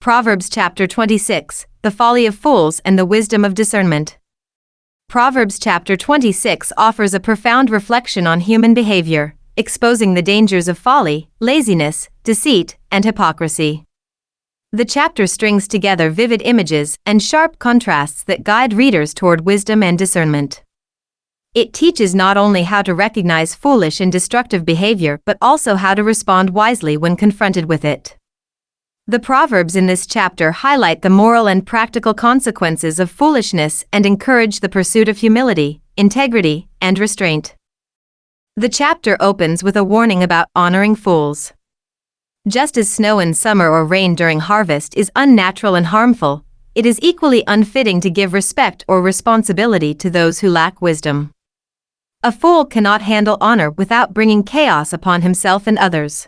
Proverbs chapter 26, the folly of fools and the wisdom of discernment. Proverbs chapter 26 offers a profound reflection on human behavior, exposing the dangers of folly, laziness, deceit, and hypocrisy. The chapter strings together vivid images and sharp contrasts that guide readers toward wisdom and discernment. It teaches not only how to recognize foolish and destructive behavior but also how to respond wisely when confronted with it. The Proverbs in this chapter highlight the moral and practical consequences of foolishness and encourage the pursuit of humility, integrity, and restraint. The chapter opens with a warning about honoring fools. Just as snow in summer or rain during harvest is unnatural and harmful, it is equally unfitting to give respect or responsibility to those who lack wisdom. A fool cannot handle honor without bringing chaos upon himself and others.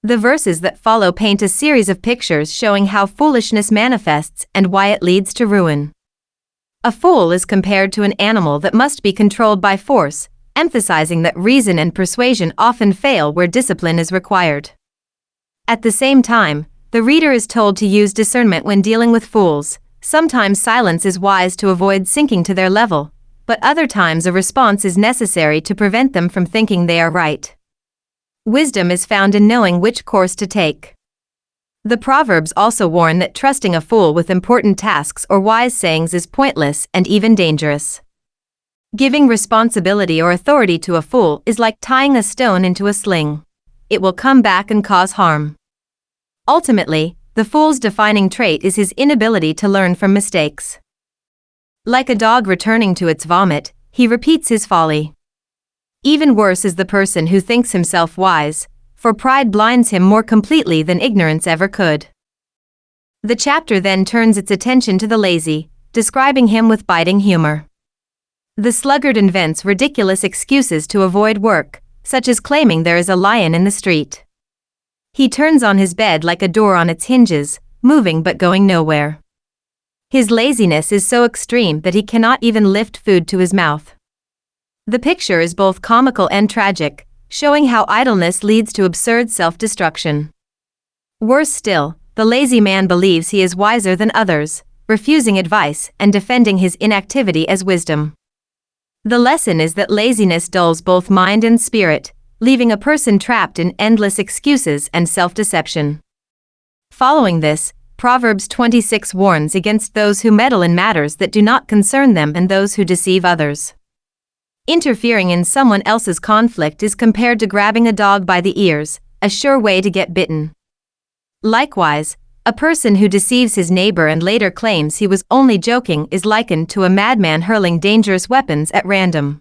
The verses that follow paint a series of pictures showing how foolishness manifests and why it leads to ruin. A fool is compared to an animal that must be controlled by force, emphasizing that reason and persuasion often fail where discipline is required. At the same time, the reader is told to use discernment when dealing with fools. Sometimes silence is wise to avoid sinking to their level, but other times a response is necessary to prevent them from thinking they are right. Wisdom is found in knowing which course to take. The Proverbs also warn that trusting a fool with important tasks or wise sayings is pointless and even dangerous. Giving responsibility or authority to a fool is like tying a stone into a sling. It will come back and cause harm. Ultimately, the fool's defining trait is his inability to learn from mistakes. Like a dog returning to its vomit, he repeats his folly. Even worse is the person who thinks himself wise, for pride blinds him more completely than ignorance ever could. The chapter then turns its attention to the lazy, describing him with biting humor. The sluggard invents ridiculous excuses to avoid work, such as claiming there is a lion in the street. He turns on his bed like a door on its hinges, moving but going nowhere. His laziness is so extreme that he cannot even lift food to his mouth. The picture is both comical and tragic, showing how idleness leads to absurd self-destruction. Worse still, the lazy man believes he is wiser than others, refusing advice and defending his inactivity as wisdom. The lesson is that laziness dulls both mind and spirit, leaving a person trapped in endless excuses and self-deception. Following this, Proverbs 26 warns against those who meddle in matters that do not concern them and those who deceive others. Interfering in someone else's conflict is compared to grabbing a dog by the ears, a sure way to get bitten. Likewise, a person who deceives his neighbor and later claims he was only joking is likened to a madman hurling dangerous weapons at random.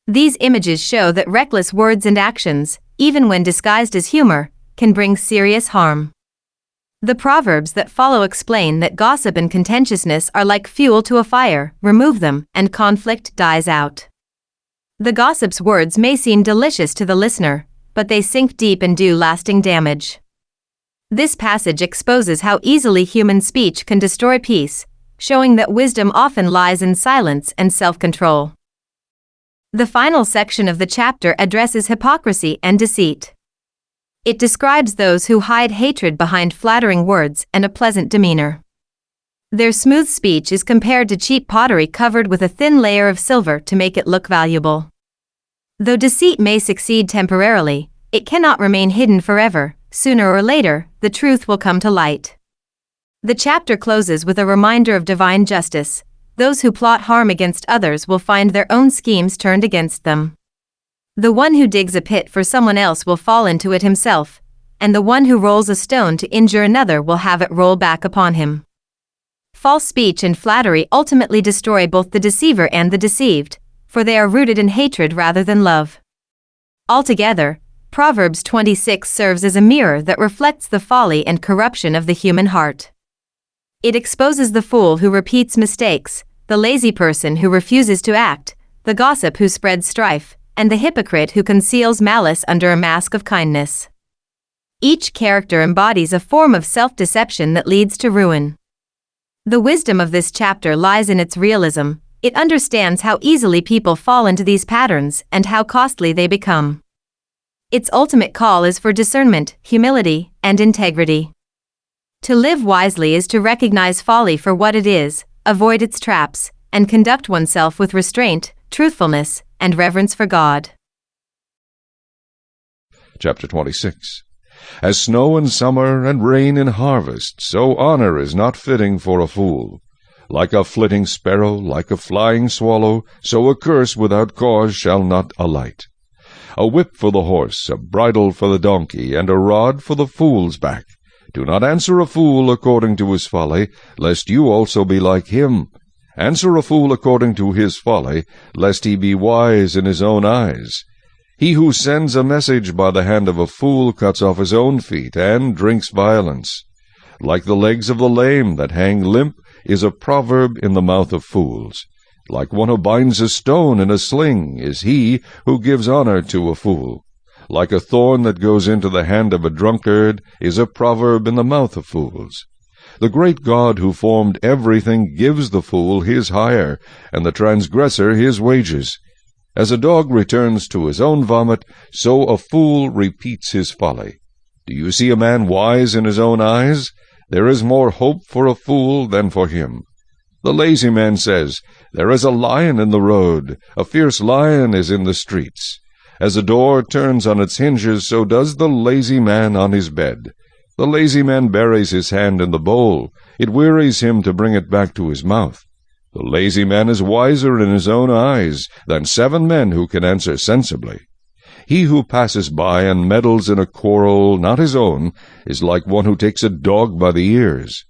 These images show that reckless words and actions, even when disguised as humor, can bring serious harm. The Proverbs that follow explain that gossip and contentiousness are like fuel to a fire. Remove them, and conflict dies out. The gossip's words may seem delicious to the listener, but they sink deep and do lasting damage. This passage exposes how easily human speech can destroy peace, showing that wisdom often lies in silence and self-control. The final section of the chapter addresses hypocrisy and deceit. It describes those who hide hatred behind flattering words and a pleasant demeanor. Their smooth speech is compared to cheap pottery covered with a thin layer of silver to make it look valuable. Though deceit may succeed temporarily, it cannot remain hidden forever. Sooner or later, the truth will come to light. The chapter closes with a reminder of divine justice. Those who plot harm against others will find their own schemes turned against them. The one who digs a pit for someone else will fall into it himself, and the one who rolls a stone to injure another will have it roll back upon him. False speech and flattery ultimately destroy both the deceiver and the deceived, for they are rooted in hatred rather than love. Altogether, Proverbs 26 serves as a mirror that reflects the folly and corruption of the human heart. It exposes the fool who repeats mistakes, the lazy person who refuses to act, the gossip who spreads strife, and the hypocrite who conceals malice under a mask of kindness. Each character embodies a form of self-deception that leads to ruin. The wisdom of this chapter lies in its realism. It understands how easily people fall into these patterns and how costly they become. Its ultimate call is for discernment, humility, and integrity. To live wisely is to recognize folly for what it is, avoid its traps, and conduct oneself with restraint, truthfulness, and reverence for God. Chapter 26. As snow in summer and rain in harvest, so honor is not fitting for a fool. Like a flitting sparrow, like a flying swallow, so a curse without cause shall not alight. A whip for the horse, a bridle for the donkey, and a rod for the fool's back. Do not answer a fool according to his folly, lest you also be like him. Answer a fool according to his folly, lest he be wise in his own eyes. He who sends a message by the hand of a fool cuts off his own feet, and drinks violence. Like the legs of the lame that hang limp is a proverb in the mouth of fools. Like one who binds a stone in a sling is he who gives honor to a fool. Like a thorn that goes into the hand of a drunkard is a proverb in the mouth of fools. The great God who formed everything gives the fool his hire, and the transgressor his wages. As a dog returns to his own vomit, so a fool repeats his folly. Do you see a man wise in his own eyes? There is more hope for a fool than for him. The lazy man says, There is a lion in the road, a fierce lion is in the streets. As a door turns on its hinges, so does the lazy man on his bed. The lazy man buries his hand in the bowl. It wearies him to bring it back to his mouth. The lazy man is wiser in his own eyes than 7 men who can answer sensibly. He who passes by and meddles in a quarrel not his own is like one who takes a dog by the ears.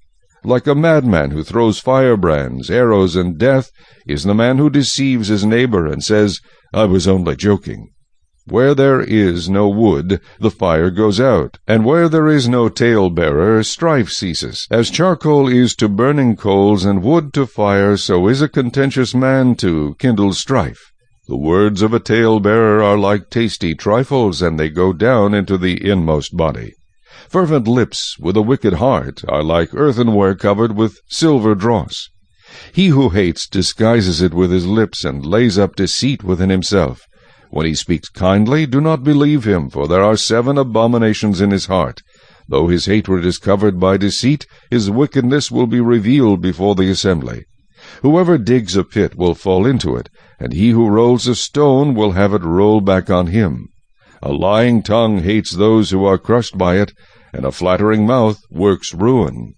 Like a madman who throws firebrands, arrows, and death is the man who deceives his neighbor and says, I was only joking. Where there is no wood, the fire goes out, and where there is no tale-bearer, strife ceases. As charcoal is to burning coals and wood to fire, so is a contentious man to kindle strife. The words of a tale-bearer are like tasty trifles, and they go down into the inmost body. Fervent lips with a wicked heart are like earthenware covered with silver dross. He who hates disguises it with his lips, and lays up deceit within himself. When he speaks kindly, do not believe him, for there are 7 abominations in his heart. Though his hatred is covered by deceit, his wickedness will be revealed before the assembly. Whoever digs a pit will fall into it, and he who rolls a stone will have it roll back on him. A lying tongue hates those who are crushed by it, and a flattering mouth works ruin.